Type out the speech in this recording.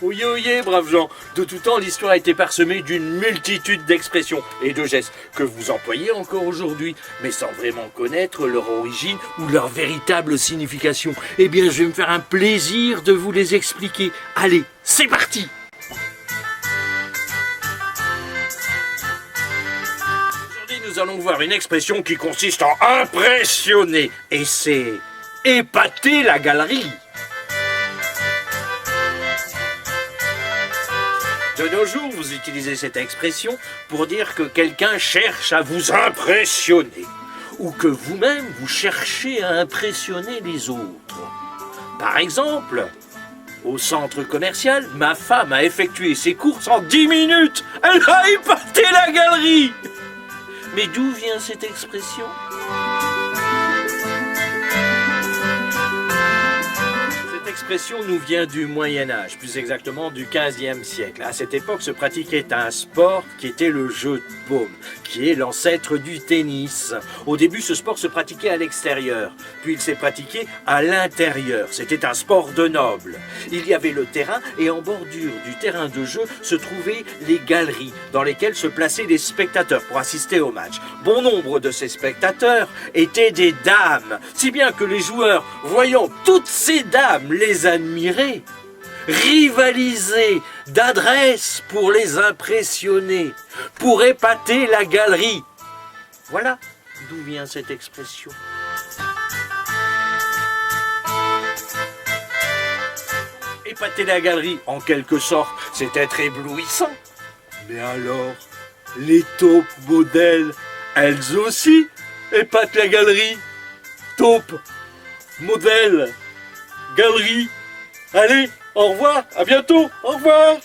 Oyez, oyez, braves gens. De tout temps, l'histoire a été parsemée d'une multitude d'expressions et de gestes que vous employez encore aujourd'hui, mais sans vraiment connaître leur origine ou leur véritable signification. Eh bien, je vais me faire un plaisir de vous les expliquer. Allez, c'est parti! Aujourd'hui, nous allons voir une expression qui consiste en impressionner, et c'est épater la galerie. De nos jours, vous utilisez cette expression pour dire que quelqu'un cherche à vous impressionner ou que vous-même vous cherchez à impressionner les autres. Par exemple, au centre commercial, ma femme a effectué ses courses en 10 minutes. Elle a épaté la galerie. Mais d'où vient cette expression ? L'expression nous vient du Moyen-Âge, plus exactement du XVe siècle. À cette époque se pratiquait un sport qui était le jeu de paume, qui est l'ancêtre du tennis. Au début, ce sport se pratiquait à l'extérieur, puis il s'est pratiqué à l'intérieur. C'était un sport de nobles. Il y avait le terrain et en bordure du terrain de jeu se trouvaient les galeries dans lesquelles se plaçaient les spectateurs pour assister au match. Bon nombre de ces spectateurs étaient des dames, si bien que les joueurs, voyant toutes ces dames les admirer, rivaliser d'adresse pour les impressionner, pour épater la galerie. Voilà d'où vient cette expression. Épater la galerie, en quelque sorte, c'est être éblouissant. Mais alors, les taupes modèles, elles aussi épatent la galerie. Taupes, modèles, galerie. Allez, au revoir, à bientôt, au revoir.